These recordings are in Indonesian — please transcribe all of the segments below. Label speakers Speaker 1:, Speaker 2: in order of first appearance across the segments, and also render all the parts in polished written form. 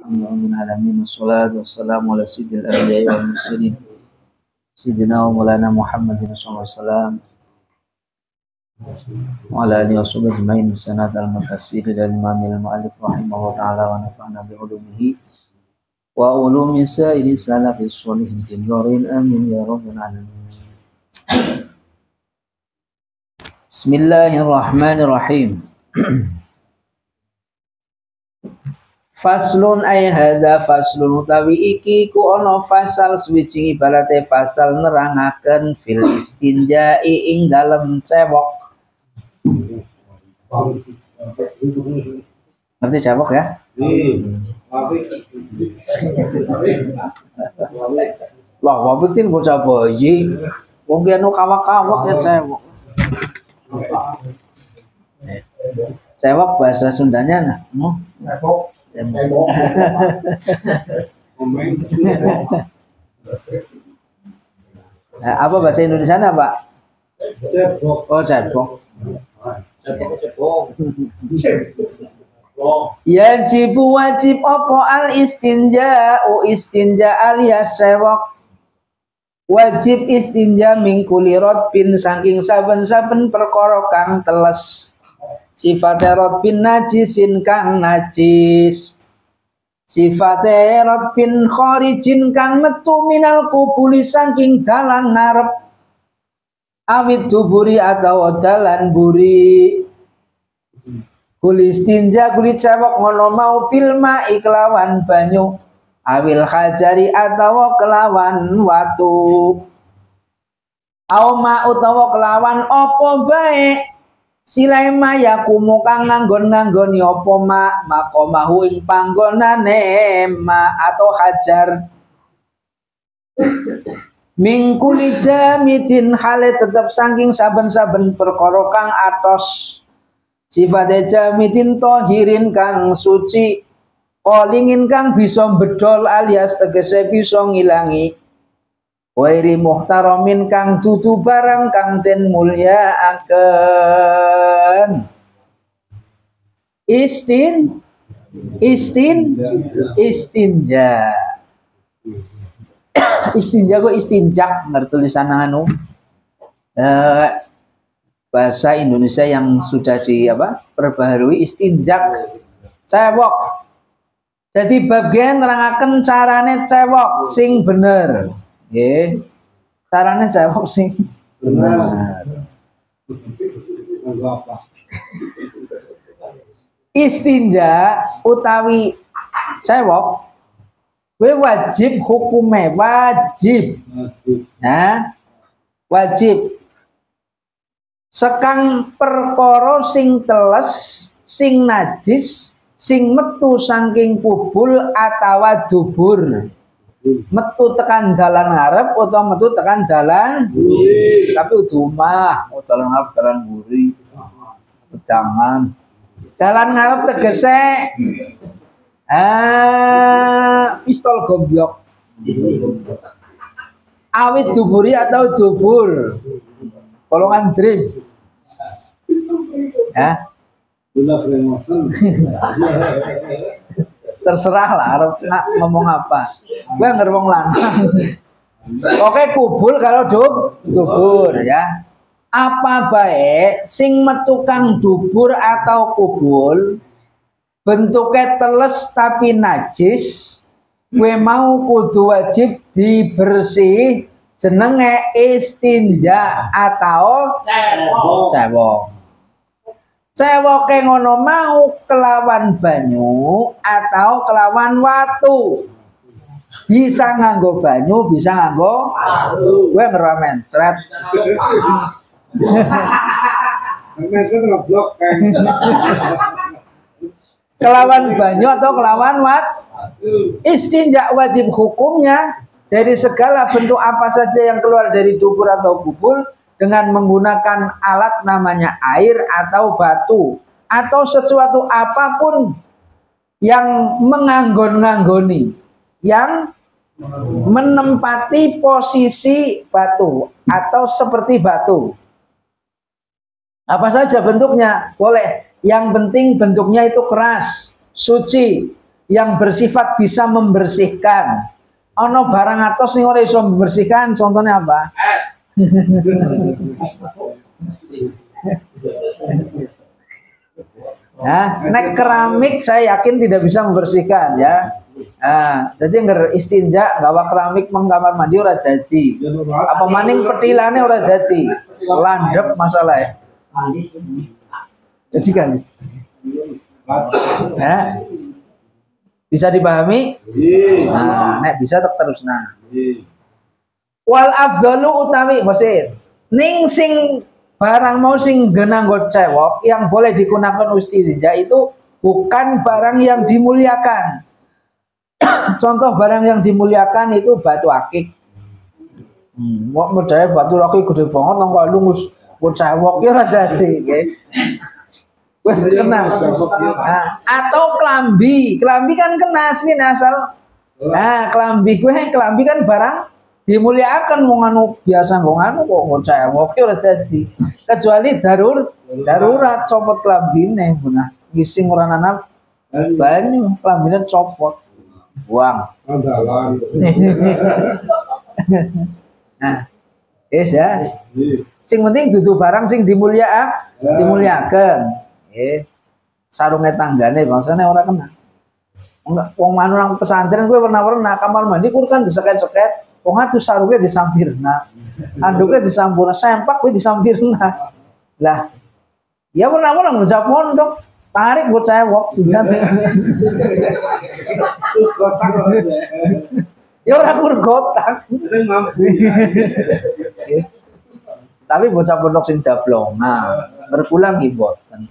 Speaker 1: Alhamdulillahirabbil alamin wassalatu wassalamu ala sayyidil anbiya'i wal mursalin sayyidina wa maulana Muhammadin sallallahu alaihi wasallam wa ala alihi washabihi ajmain sanad al-mutasir ila imamil mu'allif rahimahullah ta'ala wa nafa'na bi ulumihi wa ulumi sa'iri salafis sholihin fid dharain amin ya rabbal alamin. Bismillahirrahmanirrahim. Faslun ay hadza faslun utawi iki ku ana fasal swiji ibarate fasal nerangaken fil istinja'i ing dalem cewok. Ngerti cewok ya? Lah wabitin bocah bayi. Wong anu kawak-kawak ya cewok. Cewok bahasa Sundanya nah. Nah, apa bahasa Indonesia Pak? Oh, cebok. Yajibu wajib apa al istinja istinja alias cewok. Wajib istinja mingkuli rotbin saking saben-saben perkara kang teles. Sifate rotbin najisin kang najis. Sifate rotbin khorijin kang metu minal kubuli saking dalan ngarep. Awit duburi atau dalan buri. Kuli istinja kuli cewek ngono mau bilma iklawan banyu. Awil hajari atau kelawan watu. Auma utawa kelawan opo bae. Silai mayakumu kang nganggon-nganggoni apa makomahu ing panggonane atau hajar. Mingkuli jamidin hale tetep saking saben-saben perkara kang atos. Sifate jamidin tohirin kang suci. Kolingin kang bisa bedol alias tegese bisa ngilangi. Wairi muhtaramin kang dudu barang kang den mulyakaken. Istinja. Istinja kok istinjak ngerti tulisan anu. Bahasa Indonesia yang sudah perbaharui istinjak cewok. Jadi bagian nerangaken carane cewok sing bener. Nggih. Carane cewek sing bener. Istinja utawi cewek wajib hukume wajib. Nah, wajib sekang perkara sing teles, sing najis, sing metu saking kubul atawa dubur. Metu tekan dalan ngarep atau metu tekan dalan buri. Tapi udumah, dalan ngarep dalan buri. Pedangan. Dalan ngarep tegese pistol gombyok. Awit duburi atau dubur. Kolongan dream. Ya. Terserah lah ngomong apa. Gue ngerti wong lanang. Oke kubul kalau dubur ya. Apa baik sing metu kang dubur atau kubul bentuknya teles tapi najis, gue mau kudu wajib dibersih jenenge istinja atau cewok. Cewoke ngono mau kelawan banyu atau kelawan watu. Bisa nganggo banyu, bisa nganggo watu. Gue mencret. Kelawan banyu atau kelawan watu. Istinja wajib hukumnya dari segala bentuk apa saja yang keluar dari dubur atau kubul. Dengan menggunakan alat namanya air atau batu atau sesuatu apapun yang menganggon-nganggoni, yang menempati posisi batu atau seperti batu. Apa saja bentuknya boleh, yang penting bentuknya itu keras, suci, yang bersifat bisa membersihkan. Ono barang atos ning ora iso membersihkan, contohnya apa? Es. Nah, nek keramik saya yakin tidak bisa membersihkan ya. Nah, jadi ngger istinja gawa keramik meng kamar mandi ora dadi. Apa maning petilane ora dadi. Landep masalah ya. Jadi kan. Nah, bisa dipahami? Nah, nek bisa terus nah. Wal afdalu utawi maksud ning sing barang mau sing genanggo cewek yang boleh digunakan istinja itu bukan barang yang dimuliakan. Contoh barang yang dimuliakan itu batu akik. Wong modele batu akik gede banget nang kok lungus cewek ya ora dadi nggih. Kena. Nah, atau kelambi kan kena asli asal. Nah, kelambi kan barang dimuliakan wong anu biasa wong anu kok cewek ora dadi. Kecuali darurat copot klambine punah. Gising ora nanam banyu, klambine copot. Buang. Nah, ya. Sing penting dudu barang sing dimuliakan. Sarungnya tanggane bangsane ora kena. Wong manu nang pesantren gue pernah kamar mandi kur kan diseket-seket. Wong atuh sarungnya disampirna. Anduknya disampurna, sempak kuwi disampirna. Lah, ya pernah ngejak pondok, tarik bocah wok sisan. Ya ora kur gotak. Tapi bocah pondok sing dablong, nah berpulang ki mboten.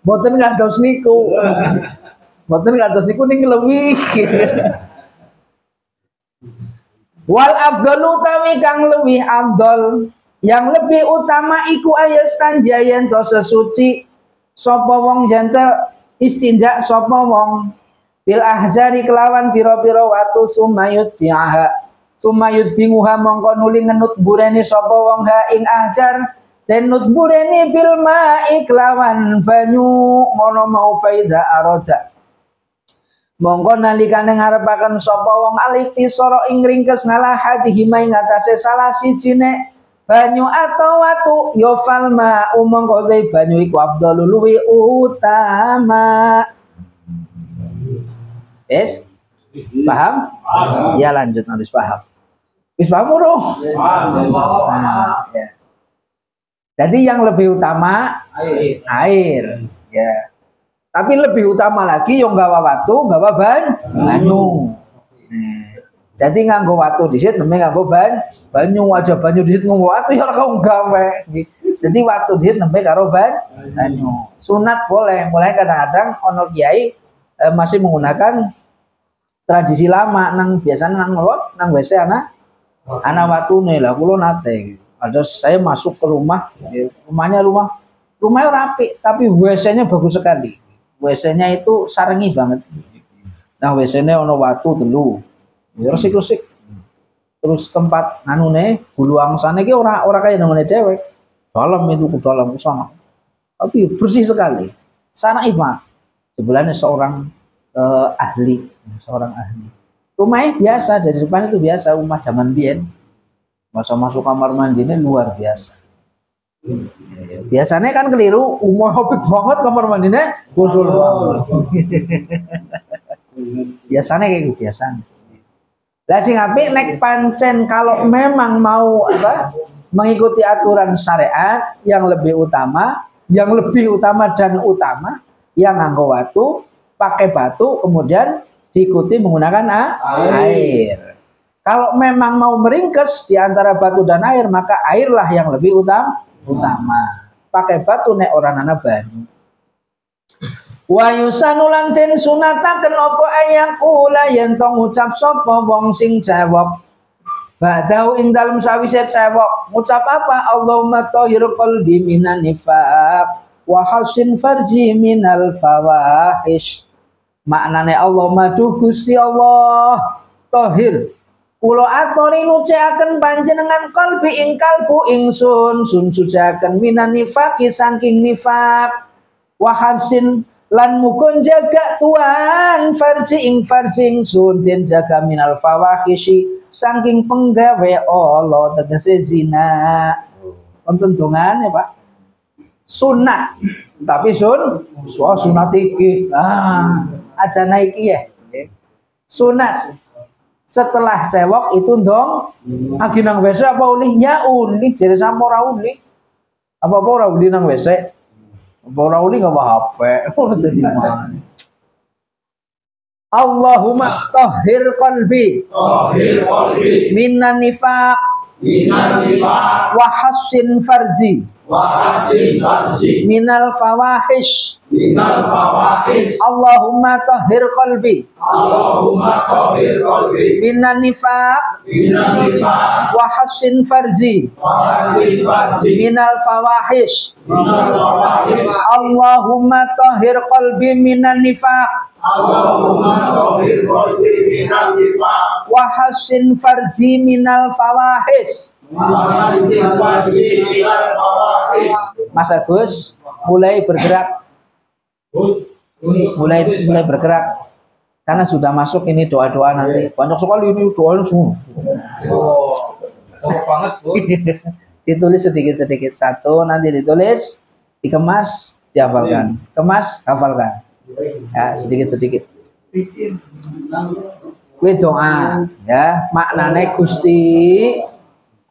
Speaker 1: Mboten ngantos niku. Mboten ngantos niku ning leuwih. Wal afdalu tawi kang leuwih afdal, yang lebih utama iku ayastan jayen to sesuci sapa wong jente istinja sapa wong bil ahjari kelawan pira-pira watu sumayut binguha mongko nuli ngenut bureni sapa wong ha ing ahjar den nut bureni bil ma'i kelawan banyu ngono mau faida aroda mongko nalikane ngarepaken sapa wong aliktisara ing ringkes ngalah hadihi ing atase salah sijine banyu atau watu ya falma mongko te banyu iku afdalul luwi utama. Yes? Paham? Ya lanjut harus paham. Wis paham urung? Nah, ya. Jadi yang lebih utama air. Ya. Tapi lebih utama lagi yang gawa watu, gawa banyu. Jadi nganggo watu disit, nembe nganggo banyu aja banyu disit nganggo watu ya ora gawe. Jadi watu disit nembe karo banyu. Sunat boleh, mulai kadang-kadang ono kiai masih menggunakan tradisi lama nang biasanya nang WC ana watune lah kula nate. Ada saya masuk ke rumah, rumahnya rapi tapi WC-nya bagus sekali. WC-nya itu sarengi banget. Nah, WC-nya ono watu telu. Ya resik-resik. Terus tempat anune bulu angsane iki ora kaya nang dewek. Dalam itu ke dalam sana. Tapi bersih sekali. Sana Pak. Sebelahnya seorang ahli. Rumahnya biasa, dari depan itu biasa, rumah zaman biyen. Masa masuk kamar mandinya luar biasa. Biasanya kan keliru, umur hopik banget kamar mandinya bodol banget. Biasanya kayak gitu biasanya. Lah sing apik nek pancen kalau memang mau mengikuti aturan syariat yang lebih utama dan utama yang nganggo watu, pakai batu kemudian diikuti menggunakan air. Kalau memang mau meringkes di antara batu dan air maka airlah yang lebih utama. Pakai batu nek ora ana banyu. Wa yusanulan den sunataken apa ayakula yen to ngucap sapa wong sing jawab. Badau ing dalem sawise cewek ngucap apa? Allahumma tahhir qalbi minan nifaq wa hasin farji minal fawahish. Maknane Allahumma duh Gusti Allah tahhir kula aturi nucaaken panjenengan kalbi ing kalbu ingsun sun suciaken minan nifaqi saking nifaq Wahasin lan mukun jaga tuan farji ing sun den jaga minal fawahishi saking penggawe Allah tegese zina. Wonten dongan ya Pak. Sunat. Tapi sunat iki. Aja naiki ya. Sunat. Setelah cewek itu dong lagi nang WC apa uli? Ya uli, jadi sama ora uli. Apa ora uli nang WC? Apa ora uli enggak HP. Ora jadi mana. Allahumma tahhir qalbi minan nifaq wa hassin farji minal fawahish Allahumma tahhir qalbi minan nifaq wa hassin farji minal fawahish Allahumma tahhir qalbi minan nifaq wa hassin farji minal fawahish. Mas Agus mulai bergerak, mulai bergerak karena sudah masuk ini doa-doa nanti. Banyak sekali ini doa semua. Banget, Bu. Ditulis sedikit-sedikit, satu nanti ditulis, dikemas, dihafalkan, kemas, hafalkan. Ya, sedikit-sedikit. Kuwi doa ya, maknane Gusti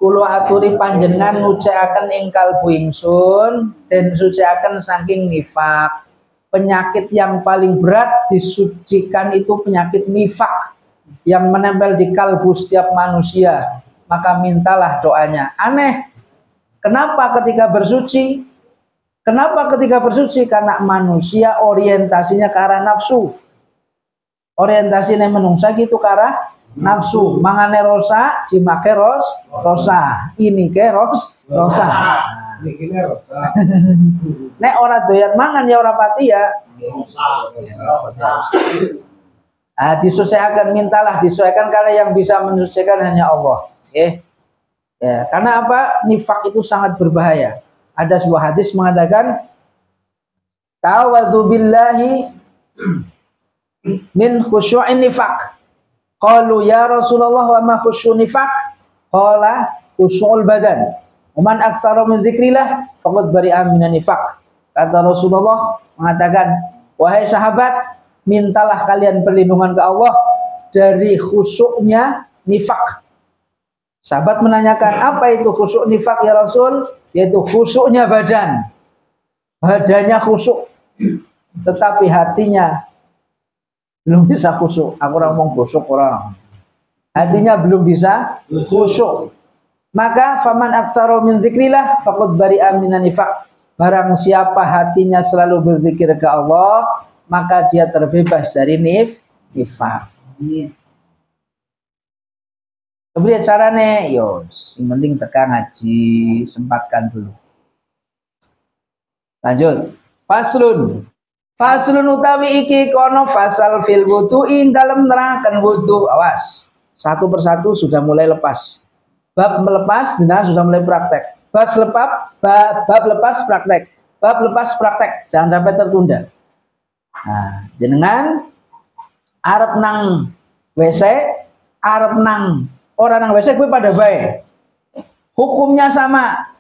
Speaker 1: kula aturi panjenengan ngucapkan ing kalbu ingsun dan suciaken saking nifak. Penyakit yang paling berat disucikan itu penyakit nifak yang menempel di kalbu setiap manusia. Maka mintalah doanya. Aneh. Kenapa ketika bersuci? Kenapa ketika bersuci? Karena manusia orientasinya ke arah nafsu. Orientasinya menungsa gitu ke arah nafsu. Mangane rosa, jimake rosa. Ini ke rosa. Nek ora doyan mangan ya ora pati ya. Disesuaikan, mintalah disesuaikan karena yang bisa menyesuaikan hanya Allah. Ya, karena apa? Nifak itu sangat berbahaya. Ada sebuah hadis mengatakan tawadzu billahi min khusyu'in nifaq. Qalu ya Rasulullah wa ma khusyu'un nifaq? Qala khusyu'ul badan. Wa man aktsara min dzikrillah faqad bari'a minan nifaq. Kata Rasulullah mengatakan, wahai sahabat, mintalah kalian perlindungan ke Allah dari khusyuknya nifak. Sahabat menanyakan, apa itu khusyuk nifak ya Rasul? Yaitu khusyuknya badan. Badannya khusyuk, tetapi hatinya belum bisa khusyuk. Aku orang ngomong khusyuk orang. Hatinya belum bisa khusyuk. Maka faman aktsara min dzikrillah faqad bari'a minan nifaq. Barang siapa hatinya selalu berzikir ke Allah, maka dia terbebas dari nifaq. Kemudian carane yo, yang penting tekan ngaji, sempatkan dulu. Lanjut. Faslun utawi iki kono fasal fil wudu ing dalem nerangkan wudu. Awas. Satu persatu sudah mulai lepas. Bab melepas dan sudah mulai praktek. Bab lepas praktek. Bab lepas praktek. Jangan sampai tertunda. Nah, jenengan arep nang WC, arep nang orang nang WC gue pada baik. Hukumnya sama.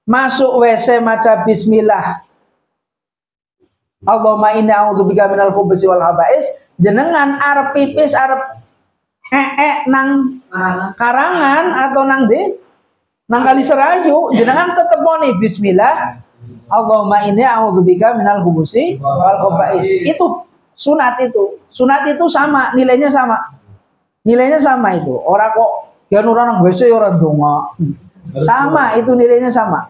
Speaker 1: Masuk WC maca bismillah. Allahumma inni a'udzubika minal khubuthi wal khaba'is. Jenengan arep pipis, arep nang karangan atau nang kali serayu, jenengan tetep moni bismillah. Allahumma inni a'udzubika minal khubuthi wal khaba'is. Itu sunat itu. Sunat itu sama, nilainya sama. Nilainya sama itu. Orang kok kian orang nang WC orang donga. Sama itu nilainya sama.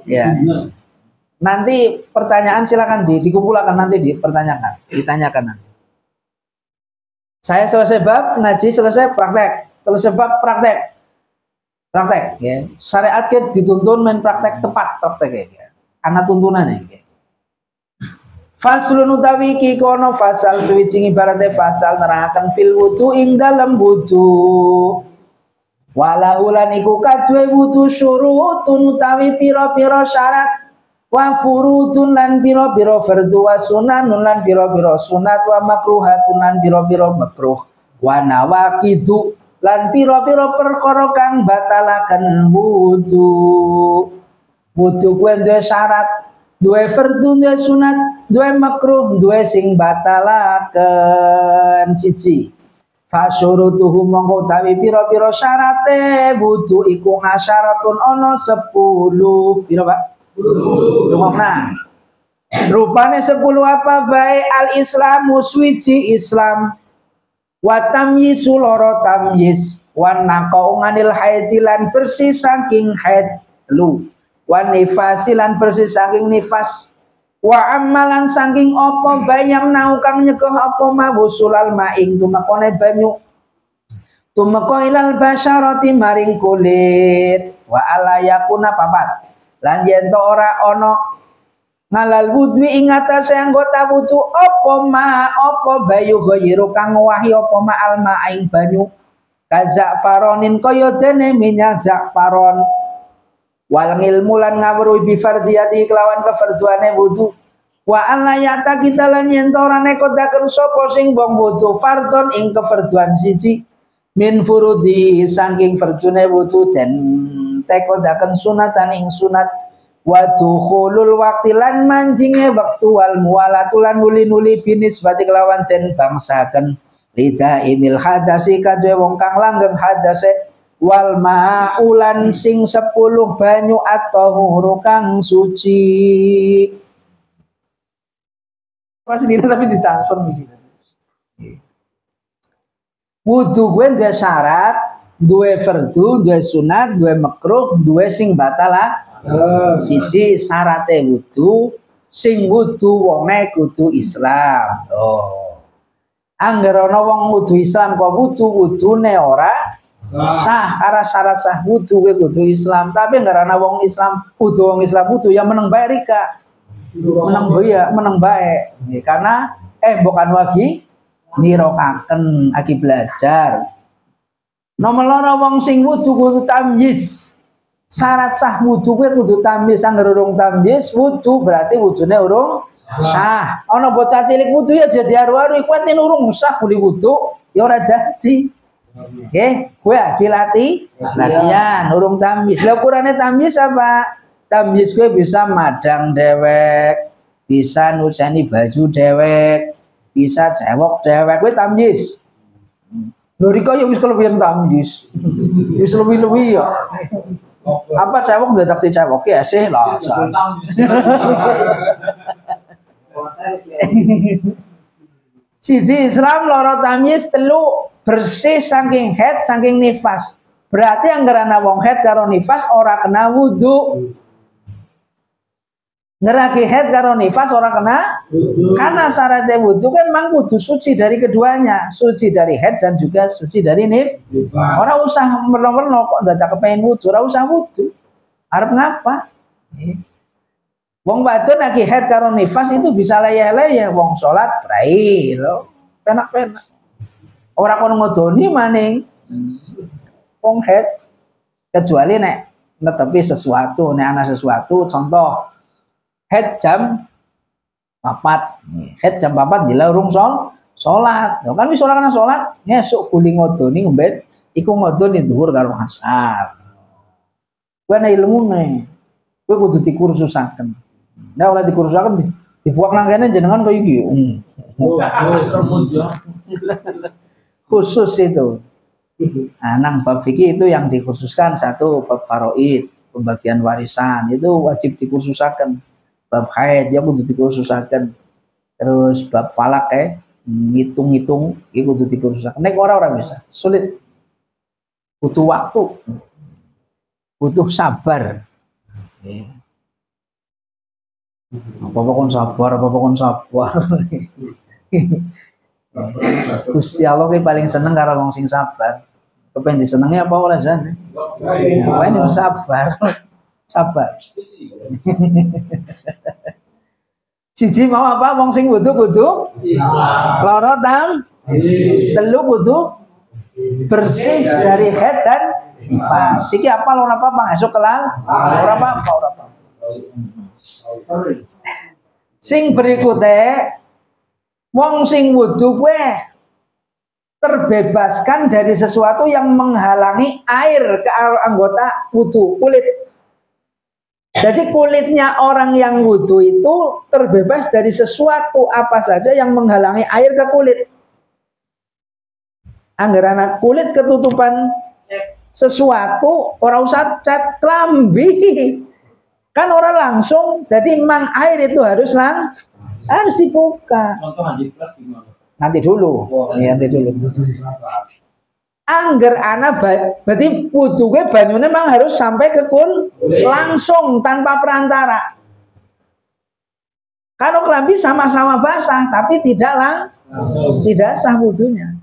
Speaker 1: Ya. Nanti pertanyaan silakan dikumpulkan nanti ditanyakan nanti. Saya selesai bab ngaji, selesai praktek, selesai bab praktek ya. Syariat kita dituntun main praktek tepat praktek ya. Karena tuntunan ya. Faslun utawi iki kono fasal suwicingi ibarate fasal nerangaken fil wudu ing dalem wudu. Walaulan iku kadue wudu syurutun utawi pira-pira syarat wa furudun lan pira-pira fardhu wa sunanun lan pira-pira sunat wa makruhatun lan pira-pira makruh wa nawaqidu lan pira-pira perkara kang batalaken wudu. Wudu kuwi duwe syarat, duwe fardhu, duwe sunat, duwe makruh, duwe sing batalaken siji. Fasyurutuhu mongko utawi pira-pira syarate wudu iku asyaratun ana 10. Pira, Pak? 10. Nah, rupane 10 apa bae al-islamu suci Islam wa tamyizu loro tamyiz wa naqau nganil haidilan bersih saking haid lu wa nifasilan bersih saking nifas wa amalan saking apa bayang nau kang nyegah apa mawusulal maing tumakone banyu tumeka ilal basyarati maring kulit wa ala yakuna papat lan yen to ora ana ngalal wudwi ing atase anggota wudu apa bayu ghairu kang wahi apa ma alma ing banyu kaza'faronin kaya dene minyak za'faron wal ngilmu lan ngawruhi bi fardiyati kelawan kefarduane wudu wa alayata kita lan yen ora nekodaken sapa sing wong wudu fardhon ing kefarduan siji min furudi saking fardune wudu den tekodaken sunatan ing sunat wa dukhulul waqti lan manjinge wektu wal muwalatulan nuli-nuli binisbati kelawan den bangsaken lida imil hadasi kadhe wong kang langgeng hadase wal ma'ulan sing 10 banyu at-tahuru kang suci. Pas dina tapi ditransfer begitu. Wudu kuwi duwe syarat, duwe fardhu, duwe sunat, duwe makruh, duwe sing batala. Siji syarate wudu, sing wudu wonge kudu Islam. Oh. Angger ana wong wudu Islam kok wudune ora sah, karena syarat sah wudu kuwi kudu Islam, tapi enggak ana wong Islam wudu ya meneng bae rika. Meneng bae. Karena bukan wagi nirokaken aki belajar. Nomor loro wong sing wudu kudu tamyiz. Syarat sah wudu kuwi kudu tamyiz, angger urung tamyiz wudu berarti wudune urung sah. Ana bocah cilik wudu ya jadi aru-aru iku enten urung sah kuli wudu ya ora dadi. Nggih, kowe iki latihan urung tamyiz. Lah ukurane tamyiz apa? Tamyiz kowe bisa madang dewek, bisa nusani baju dewek, bisa cewek dewek, kowe tamyiz. Lho riko ya wis kelebihan tamyiz. Wis lebih-lebih ya. Apa cewek nggak takti cewek ya sih lah. Siji Islam loro tamyiz, telu bersih saking haid saking nifas. Berarti anggar ana wong haid karo nifas ora kena wudu. Ngeraki haid karo nifas ora kena karena syaratnya wudu kan memang kudu suci dari keduanya, suci dari haid dan juga suci dari nifas. Ora usah merno-merno kok dadak kepengin wudu, ora usah wudu. Arep ngapa? Wong wadon lagi haid karo nifas itu bisa leyeh-leyeh, wong salat prai lho. Penak-penak. Ora kono ngodoni maning. Wong haid kecuali nek netepi sesuatu, nek ana sesuatu contoh haid jam 4. Haid jam 4 dila urung salat. Lho kan wis ora kena salat, ngesuk kuli ngodoni ngomben iku ngodoni dhuwur karo asar. Kowe ana ilmune. Kowe kudu dikursusaken. Nek ora dikursusaken dibuak nang kene jenengan koyo iki. Khusus itu. Nah, nang bab fikih itu yang dikhususkan satu bab faraid, pembagian warisan itu wajib dikhususaken. Bab haid ya kudu dikhususaken. Terus bab falak ngitung-ngitung iku kudu dikhususaken. Nek ora bisa, sulit. Butuh waktu. Butuh sabar. Apa-apa kon sabar. Gusti Allah ki paling seneng karo wong sing sabar. Kepen disenengi apa ora jane? Kepen sabar. Siji mau apa wong sing wudu kudu loro tam telu kudu bersih dari haid dan nifas. Iki apa ora apa-apa, esuk kelan ora apa-apa, ora apa. Sing berikutnya, wong sing wudu kuwe terbebaskan dari sesuatu yang menghalangi air ke anggota wudu, kulit. Jadi kulitnya orang yang wudu itu terbebas dari sesuatu apa saja yang menghalangi air ke kulit. Anggaran kulit ketutupan sesuatu, orang usah cat klambi, kan orang langsung. Jadi mang air itu harus dibuka.
Speaker 2: Contoh handicraft gimana?
Speaker 1: Nanti dulu, nanti dulu. Angger ana berarti wudunya banyunya memang harus sampai ke langsung tanpa perantara. Kalau klambi sama-sama basah tapi tidak sah wudunya.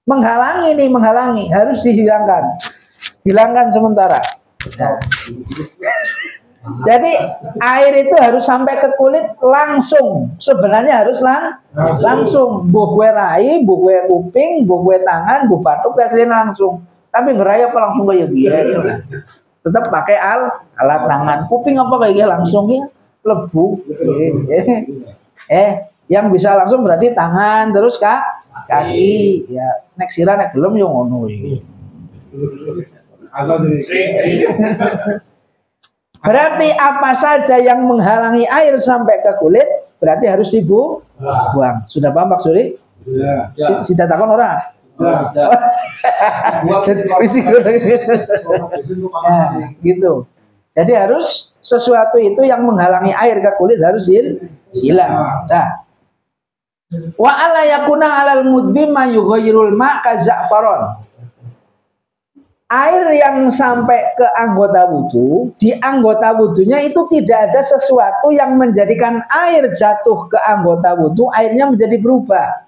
Speaker 1: Menghalangi harus hilangkan sementara. Nah. Jadi air itu harus sampai ke kulit langsung. Sebenarnya harus langsung. Buh gue rai, buh gue kuping, buh gue tangan, buh batuk hasilnya langsung. Tapi ngerai apa langsung kayak gini? Tetap pakai alat tangan. Kuping apa kayak gini langsung ya lebu. Yang bisa langsung berarti tangan terus kaki. Ya, nek sira nek gelem yo ngono iki. Berarti apa saja yang menghalangi air sampai ke kulit berarti harus dibuang. Sudah paham Pak Suri? Ya. Si takon ora? Gitu. Jadi harus sesuatu itu yang menghalangi air ke kulit harus hilang. Nah. Wa ala yakuna alal mudbi ma yughayyirul ma ka za'faron. Air yang sampai ke anggota wudu, di anggota wudunya itu tidak ada sesuatu yang menjadikan air jatuh ke anggota wudu, airnya menjadi berubah.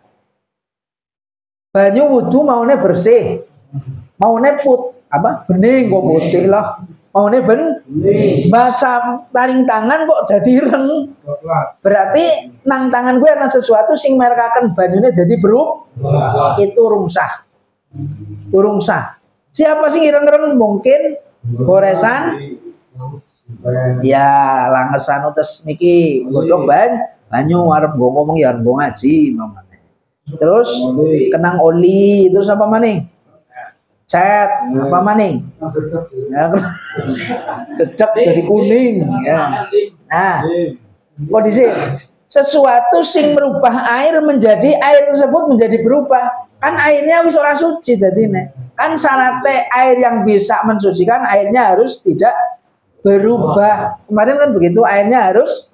Speaker 1: Banyu wudu maunya bersih, maunya bening kok putih lah, maunya basah taring tangan kok jadi ireng. Berarti nang tangan gue ada sesuatu sing merekakan banyunya jadi berubah. Itu rungsah. Siapa sih ireng-ireng mungkin goresan? Ya langesan utes niki godhog banyu arep ngomong ya arep ngaji mamane. Terus kenang oli, terus apa maning? Cat, apa maning? Ya, dedek jadi kuning ya. Nah, kondisi sesuatu sing merubah air menjadi air tersebut menjadi berubah. Kan airnya wis ora suci dadine. Kan syaratnya air yang bisa mensucikan airnya harus tidak berubah. Kemarin kan begitu, airnya harus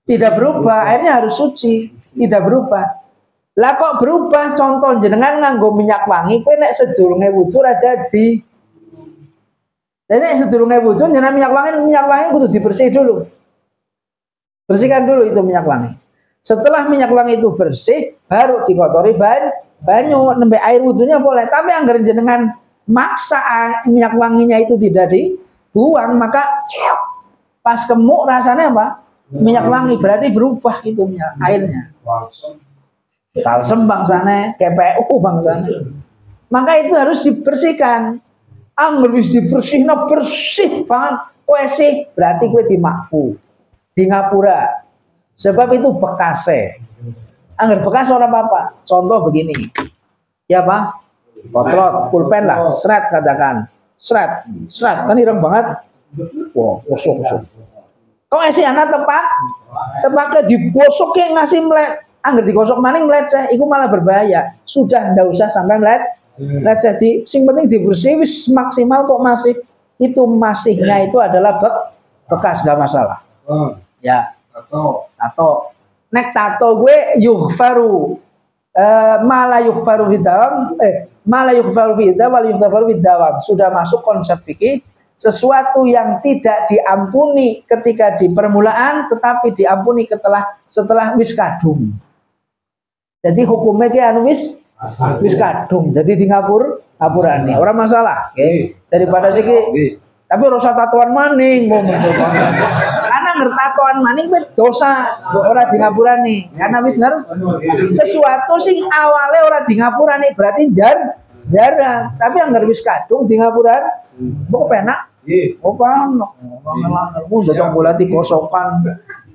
Speaker 1: tidak berubah, airnya harus suci, tidak berubah. Lah kok berubah? Contoh jenengan nganggo minyak wangi, kowe nek sedurunge wudu ra dadi. Lah nek sedurunge wudu jenengan minyak wangi kudu dibersih dulu. Bersihkan dulu itu minyak wangi. Setelah minyak wangi itu bersih, baru dikotori banyu, nembe air wudunya boleh. Tapi anggaran jenengan maksa minyak wanginya itu tidak dibuang, maka pas kemuk rasanya apa? Minyak wangi, berarti berubah itu airnya. Balsem bangsane, KPU bangsane. Maka itu harus dibersihkan. Angger wis dibersihna bersih banget, kowe sih berarti kowe dimakfu. Di ngapura. Sebab itu bekase. Angger bekas orang apa? Contoh begini. Ya Pak? Potrot, pulpen lah, seret katakan. Seret kan ireng banget. Wah, kosong. Kok esi anak tepaknya digosok kayak ngasih melet. Angger digosok maning meleceh, itu malah berbahaya. Sudah ndak usah sampai meleceh. Sing penting dibersih wis maksimal kok masih. Itu masihnya itu adalah bekas, nggak masalah. Ya. Tato. Nek tato gue yughfaru mala yughfaru bidawam mala yughfaru bidawam wal yughfaru bidawam. Sudah masuk konsep fikih, sesuatu yang tidak diampuni ketika di permulaan tetapi diampuni setelah wis kadung. Jadi hukumnya ki anu wis kadung. Jadi di ngapurane ora masalah, okay? Daripada siki tapi rasa tatoan maning karena ngertatoan maning dosa ora di ngapurane karena wis sesuatu sing awale ora di ngapurane berarti Jarang, tapi yang wis kadung di ngapuran, kok penak. Oh kan, aku jajang bola dikosokan,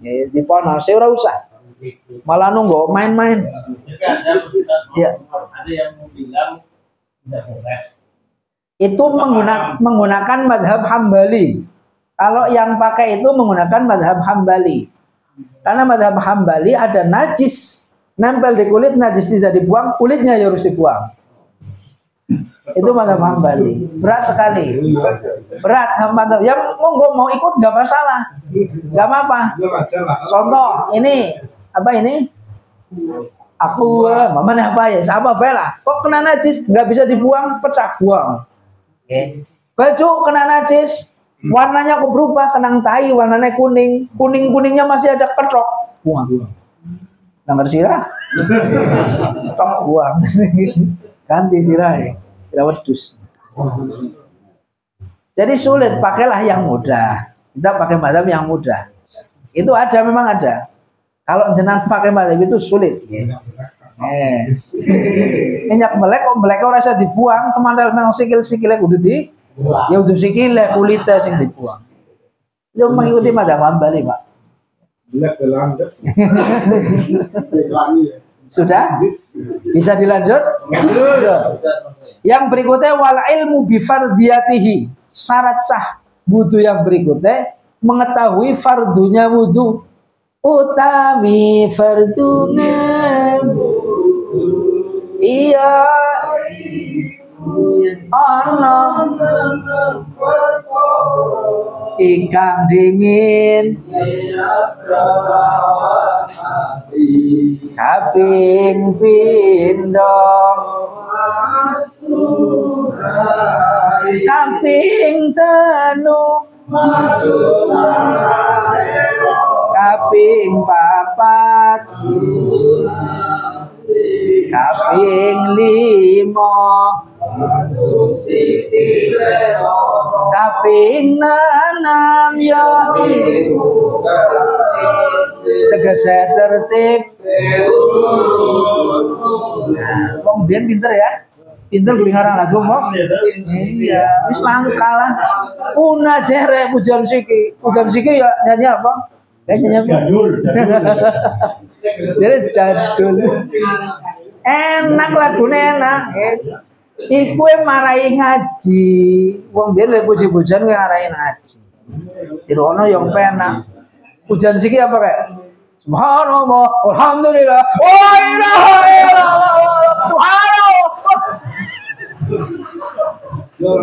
Speaker 1: di panas, saya ora usah. Malah nunggu main-main. Ya.
Speaker 2: Ada yang bilang tidak boleh.
Speaker 1: Itu menggunakan madhab Hambali. Kalau yang pakai itu menggunakan madhab Hambali. Karena madhab Hambali ada najis nempel di kulit, najis tidak dibuang, kulitnya ya harus dibuang. Itu madhab Hambali. Berat sekali. Berat madhab. Yang mau ikut nggak masalah, nggak apa-apa. Contoh ini apa ini? Aku mana apa ya? Apa bela? Kok kena najis nggak bisa dibuang, pecah buang. Baju kena najis, warnanya kok berubah, kenang tai, warnanya kuning, kuningnya masih ada ketrok, buang. Nangger sirah, ketrok buang, ganti sirah ya, sirah wedus. Jadi sulit, pakailah yang mudah. Kita pakai madhab yang mudah. Itu ada, memang ada. Kalau jenang pakai madhab itu sulit. Minyak melek kok melek ora bisa dibuang, cemandel nang sikil-sikile kudu di ya udah sikile kulitnya sing dibuang. Yo mengikuti madhab Hambali, Pak. Sudah? Bisa dilanjut? Yang berikutnya wal ilmu bi fardiyatihi. Syarat sah wudu yang berikutnya mengetahui fardunya wudu. Utawi fardunya iya ana ingkang dingin kaping pindho kaping telu kaping papat kaping 5 kaping 6 ya tegese tertib. Nah, wong biyen pinter ya. Pinter kuwi ngarang lagu kok. Iya, wis langka lah. Una jere pujan siki. Pujan siki ya nyanyi apa? Nyanyi jadul. Jadi jadul. Enak lagune enak. Iku marahi ngaji. Wong biyen lek puji-pujian kuwi ngarahi ngaji. Dirono yang penak. Pujian siki apa kayak? Subhanallah, alhamdulillah, wa ilaha illallah, subhanallah.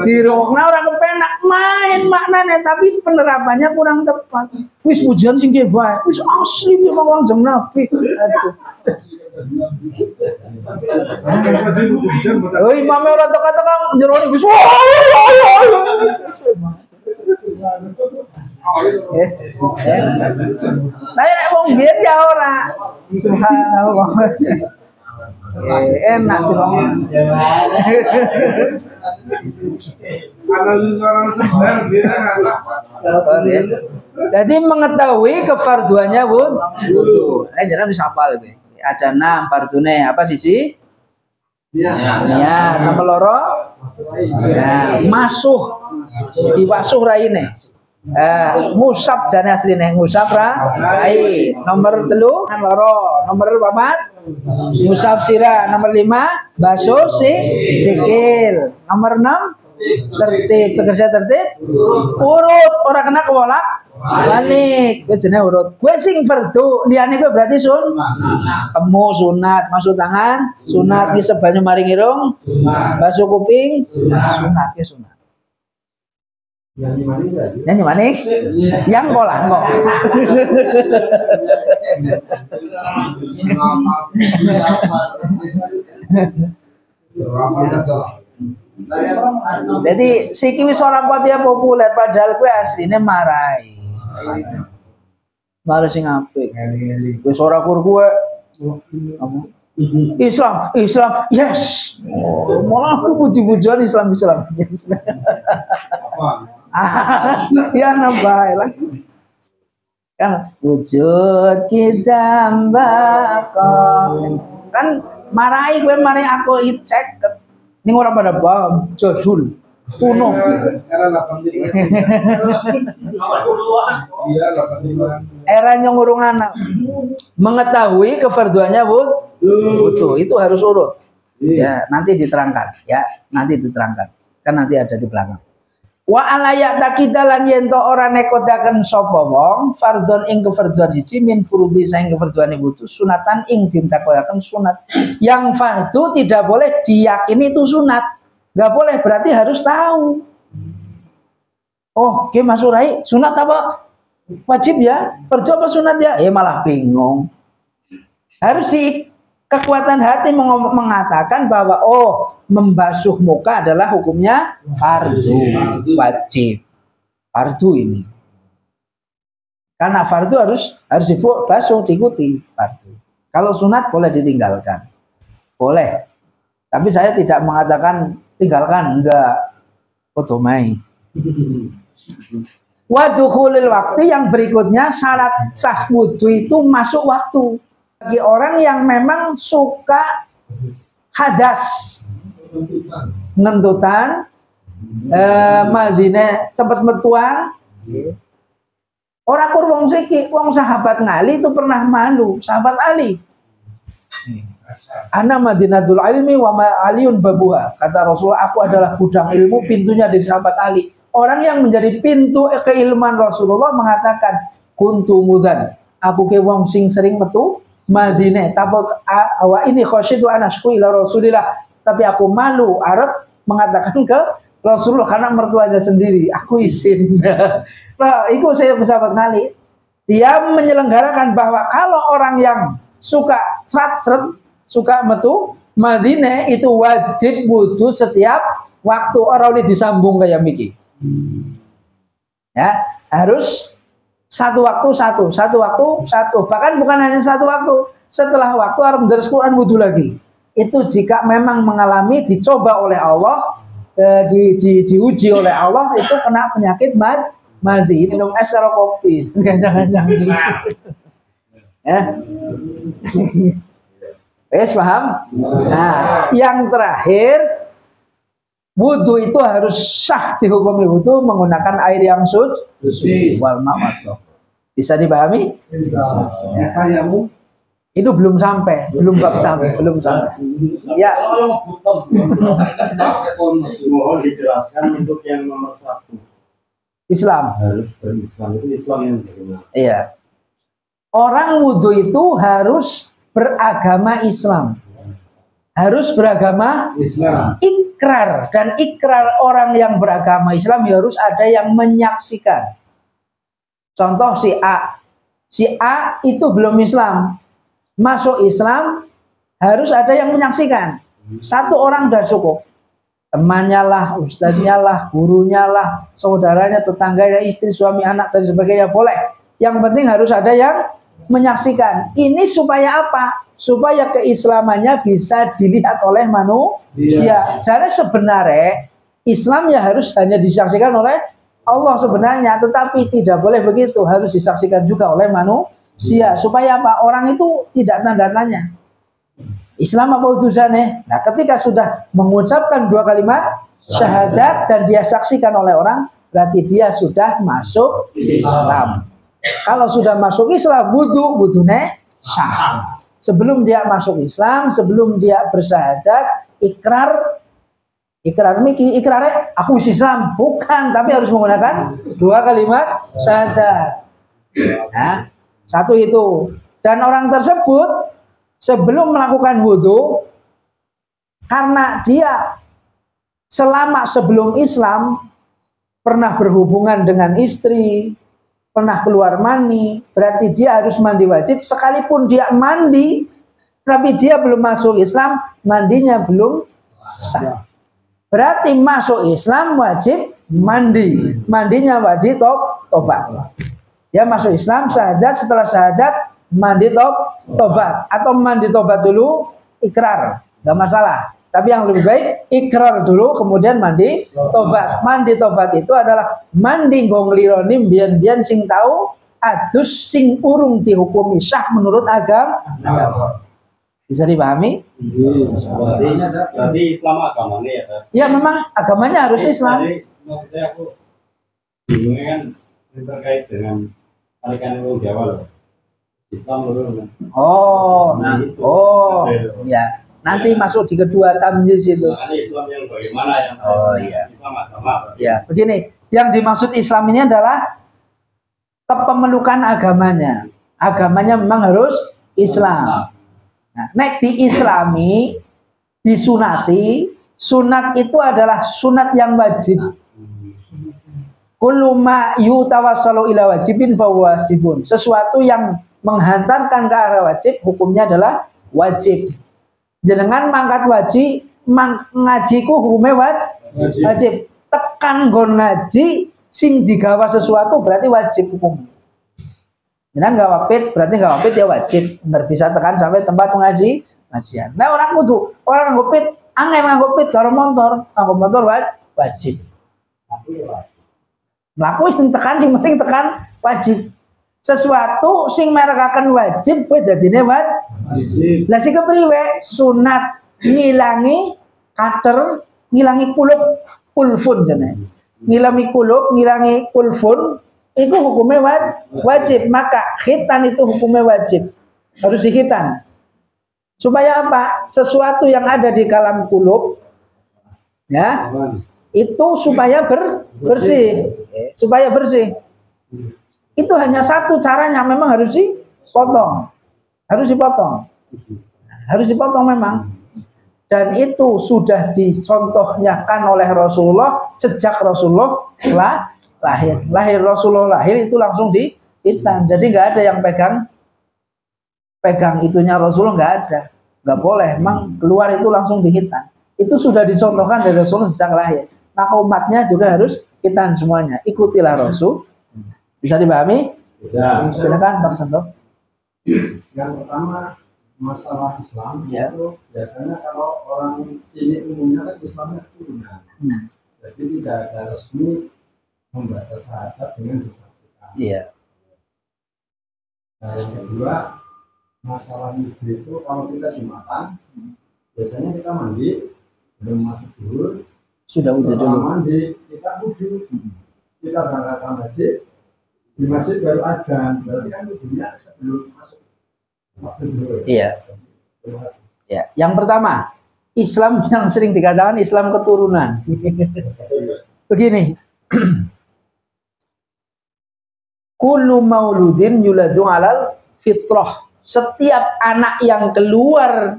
Speaker 1: Dirokna orang kepenak main maknanya, tapi penerapannya kurang tepat. Wis pujian sing ki bae, wis asli dia wong jeng Nabi. Aduh. Oh, imamnya ora teka-teka njero wis. Tapi nek wong biyen ya ora. Subhanallah. Enak tuh. Jadi mengetahui kefarduannya wudu. Jangan bisa hafal gitu. Ada 6 fardune apa siji? Ya, nomor loro. Ya, masuh. Diwasuh raine. Musab jane asline ngusap rai. Nomor 3 kan loro. Nomor 4 musab sirah. Nomor 5 basuh sikil. Nomor 6 tertib, tegasnya tertib urut, ora kena kewolak balik. Kuwi jenenge urut. Kuwi sing fardu, liyane kuwi berarti temu sunat, masuk tangan sunat, ki sebanyu maring irung, basuh kuping sunat, ki sunat. Nyanyi manik yang kolah kok. Jadi siki wis ora pati populer padahal kuwi asline marai. Marai sing apik. Wis ora kur kuwe. Islam, yes. Malah aku puji-pujian Islam. Yes. Ya nambah lah. Kan wujud kita mbako. Kan marai kowe mari aku cek Ini orang pada paham jadul kuno. Era nyongurung anak. Mengetahui kefarduannya butuh itu harus urut. Ya, nanti diterangkan. Ya, nanti diterangkan. Kan nanti ada di belakang. Wa alayak takidalan yento ora nekodaken sapa wong fardhon ing kefarduan siji min furudi saing kefarduan butuh sunatan ing dintakoyaken sunat. Yang fardu tidak boleh diyakini itu sunat. Enggak boleh, berarti harus tahu. Oh, ke Mas Urai, sunat apa? Wajib ya? Fardu apa sunat ya? Malah bingung. Harus sih kekuatan hati mengatakan bahwa membasuh muka adalah hukumnya fardu, wajib. Fardu ini. Karena fardu harus dibasuh, diikuti fardu. Kalau sunat boleh ditinggalkan. Boleh. Tapi saya tidak mengatakan tinggalkan, enggak. Otomai. Wadukhulil waktu yang berikutnya syarat sah wudu itu masuk waktu. Bagi orang yang memang suka hadas, ngentutan, madine cepet metuan, orang wong siki, wong sahabat ngali itu pernah malu, sahabat Ali. Ana madinatul ilmi wa aliun babuha, kata Rasulullah, aku adalah gudang ilmu, pintunya dari sahabat Ali. Orang yang menjadi pintu keilmuan Rasulullah mengatakan kuntu mudan, aku ke wong sing sering metu Madinah, tapi awak ini khosyidu anasku ila Rasulillah, tapi aku malu Arab mengatakan ke Rasulullah karena mertuanya sendiri, aku izin. Nah, itu saya bersahabat kali. Dia menyelenggarakan bahwa kalau orang yang suka suka metu Madinah itu wajib wudu setiap waktu, orang ini disambung kayak Miki. Ya, harus satu waktu satu, bahkan bukan hanya satu waktu, setelah waktu harus mendaras Quran wudu lagi. Itu jika memang mengalami dicoba oleh Allah, diuji oleh Allah, itu kena penyakit mati. Minum es karo kopi, jangan-jangan. Ya, paham? Nah, yang terakhir, wudu itu harus sah dihukumi wudu menggunakan air yang suci wal ma'wadah. Bisa dipahami? Ya. Itu belum sampai, belum bab belum sampai. Ya.
Speaker 3: Mohon dijelaskan untuk yang nomor 1.
Speaker 1: Islam.
Speaker 3: Harus berislam, itu Islam yang bagaimana?
Speaker 1: Iya. Orang wudu itu harus beragama Islam. Harus beragama Islam. Ikrar, dan ikrar orang yang beragama Islam harus ada yang menyaksikan. Contoh si A itu belum Islam, masuk Islam harus ada yang menyaksikan. Satu orang sudah cukup, temannya lah, ustadznya lah, gurunya lah, saudaranya, tetangganya, istri, suami, anak dan sebagainya boleh. Yang penting harus ada yang menyaksikan. Ini supaya apa? Supaya keislamannya bisa dilihat oleh manusia. Jadi sebenarnya Islam ya harus hanya disaksikan oleh Allah sebenarnya, tetapi tidak boleh begitu, harus disaksikan juga oleh manusia. Supaya apa? Orang itu tidak tanda tanya Islam apa utusannya. Nah, ketika sudah mengucapkan 2 kalimat syahadat dan dia saksikan oleh orang, berarti dia sudah masuk Islam. Kalau sudah masuk Islam, wudhunya sah. Sebelum dia masuk Islam, sebelum dia bersyahadat, ikrar aku Islam, bukan, tapi harus menggunakan 2 kalimat syahadat. Nah, satu itu. Dan orang tersebut sebelum melakukan wudhu, karena dia selama sebelum Islam pernah berhubungan dengan istri, pernah keluar mani, berarti dia harus mandi wajib. Sekalipun dia mandi, tapi dia belum masuk Islam, mandinya belum sah. Berarti masuk Islam wajib mandi, mandinya wajib tobat. Dia masuk Islam, syahadat, setelah syahadat mandi tobat, atau mandi tobat dulu, ikrar, nggak masalah. Tapi yang lebih baik ikrar dulu, kemudian mandi tobat. Mandi tobat itu adalah mandi gonglironim bian-bian sing tahu adus sing urung dihukumi sah menurut agama. Bisa dipahami?
Speaker 3: Berarti Islam agamanya ya kan?
Speaker 1: Ya memang agamanya harus Islam.
Speaker 3: Jadi maksudnya aku bingungnya kan terkait dengan tarikan orang Jawa loh. Islam dulu kan.
Speaker 1: Oh, ya. Nanti masuk di kedua tamyiz itu.
Speaker 3: Nah, ini Islam yang bagaimana yang
Speaker 1: Iya.
Speaker 3: Islam agama.
Speaker 1: Ya, begini. Yang dimaksud Islam ini adalah kepemelukan agamanya. Agamanya memang harus Islam. Nah, nek diislami, disunati, sunat itu adalah sunat yang wajib. Kullu ma yutawassalu ila wajibin fa wajibun. Sesuatu yang menghantarkan ke arah wajib, hukumnya adalah wajib. Jenengan mangkat wajib, ngajiku hukumnya wajib. Tekan nggon ngaji sing digawa sesuatu berarti wajib hukum. Jenengan gak wapit berarti gak wapit ya wajib. Nggak bisa tekan sampai tempat ngajian. Nah orang kudu orang ngopit, angin ngopit karo motor wajib. Mlaku sing tekan sing penting tekan wajib. Sesuatu sing merekaken wajib kowe dadine wajib. Lah sing kepriwe? Sunat ngilangi kater, ngilangi kulfun jenenge. Ngilangi kulub, ngilangi kulfun itu hukumnya wajib. Maka khitan itu hukumnya wajib. Harus dikhitan. Supaya apa? Sesuatu yang ada di kalam kulub ya, itu supaya bersih. Supaya bersih. Itu hanya satu caranya, memang harus dipotong. Harus dipotong memang. Dan itu sudah dicontohkan oleh Rasulullah sejak Rasulullah lahir. Rasulullah lahir itu langsung dihitan. Jadi nggak ada yang pegang itunya Rasulullah, nggak ada. Nggak boleh, memang keluar itu langsung dihitan. Itu sudah dicontohkan dari Rasulullah sejak lahir. Maka umatnya juga harus hitan semuanya. Ikutilah Rasul. Bisa dipahami?
Speaker 3: Bisa.
Speaker 1: Silakan Pak Santo.
Speaker 4: Yang pertama masalah Islam
Speaker 1: Ya.
Speaker 4: itu biasanya kalau orang sini umumnya kan Islamnya turunan. Jadi tidak ada resmi membaca syahadat dengan disaksikan.
Speaker 1: Iya.
Speaker 4: Nah, yang kedua masalah wudhu itu kalau kita Jumatan biasanya kita mandi belum masuk dulu.
Speaker 1: Sudah wudhu
Speaker 4: Setelah
Speaker 1: dulu.
Speaker 4: mandi kita wudhu. Kita berangkat ke masjid. Di masjid baru adzan, berarti kan wudhunya sebelum masuk waktu dulu.
Speaker 1: Iya. Ya, yang pertama, Islam yang sering dikatakan Islam keturunan. Begini. Kullu mauludin yuladu alal fitrah. Setiap anak yang keluar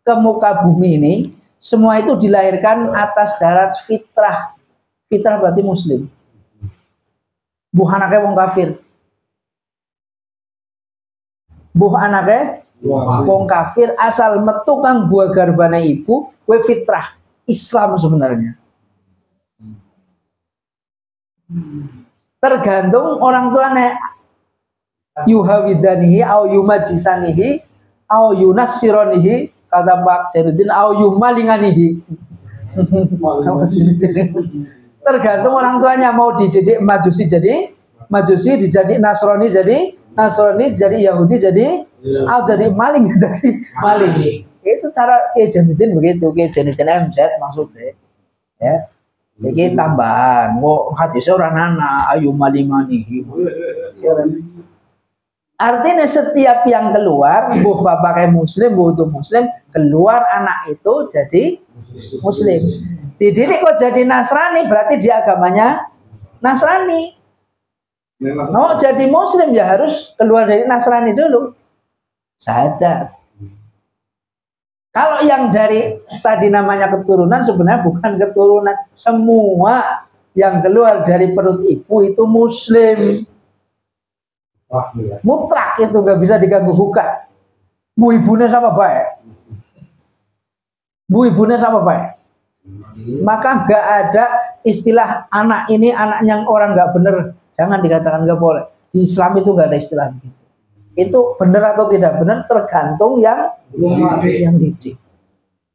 Speaker 1: ke muka bumi ini, semua itu dilahirkan atas dasar fitrah. Fitrah berarti muslim. Buh anaknya wong kafir. Buh anaknya wong kafir asal metu kang buah garbane ibu, kowe fitrah Islam sebenarnya. Tergantung orang tuanya yuhawidanihi au yumajisanihi au yunassironihi kata Pak Jairuddin au yumalinganihi. Tergantung orang tuanya mau dididik majusi jadi majusi, dijadi Nasrani jadi Nasrani, jadi Yahudi jadi dari maling jadi maling. Itu cara Kiai Jainuddin begitu, Kiai Jainuddin MZ maksudnya. Ya. Iki tambahan, kok hadisnya orang nana ayu malingani. Artinya setiap yang keluar, buh bapaknya muslim, buh itu muslim, keluar anak itu jadi muslim. Dididik kok jadi Nasrani, berarti dia agamanya Nasrani. Mau jadi muslim ya harus keluar dari Nasrani dulu. Sadar. Kalau yang dari tadi namanya keturunan sebenarnya bukan keturunan. Semua yang keluar dari perut ibu itu muslim. Mutlak itu nggak bisa diganggu gugat. Bu ibunya sama baik. Bu ibunya sama baik. Maka nggak ada istilah anak ini anak yang orang nggak bener. Jangan dikatakan nggak boleh. Di Islam itu nggak ada istilah begitu. Itu benar atau tidak benar tergantung yang didik.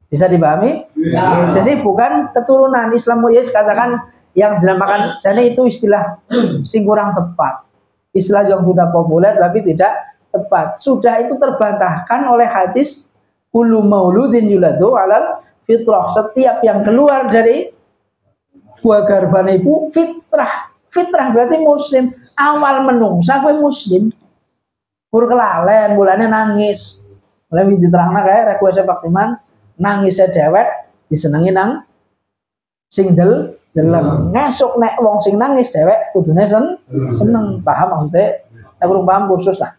Speaker 1: Bisa dipahami? Ya. Jadi bukan keturunan Islam ya katakan yang dinamakan jadi itu istilah sing kurang tepat. Istilah yang sudah populer tapi tidak tepat. Sudah itu terbantahkan oleh hadis kullu mauludin yuladu alal fitrah. Setiap yang keluar dari buah garban ibu fitrah. Fitrah berarti muslim. Awal menungsa kowe muslim. Pur kelalen, bulannya nangis. Mulai diterangna kae request Pak Timan, nangisnya dewek disenengi nang sing deleng. Ngesuk nek wong sing nangis dewek kudune seneng. Paham maksudnya? Nek kurang paham kursus lah.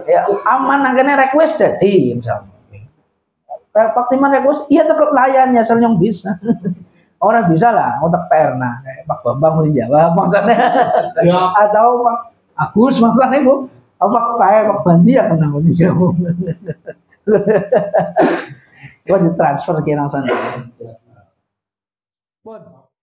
Speaker 1: Ya aman akhirnya request jadi insyaallah. Pak Timan request iya tetap layannya senyum bisa. Orang bisa lah otak perna kayak Pak Bambang di Jawa maksudnya atau Pak Agus maksudnya bu apa kayak Pak Bandi ya kenal di Jawa. Gua ditransfer ke sana.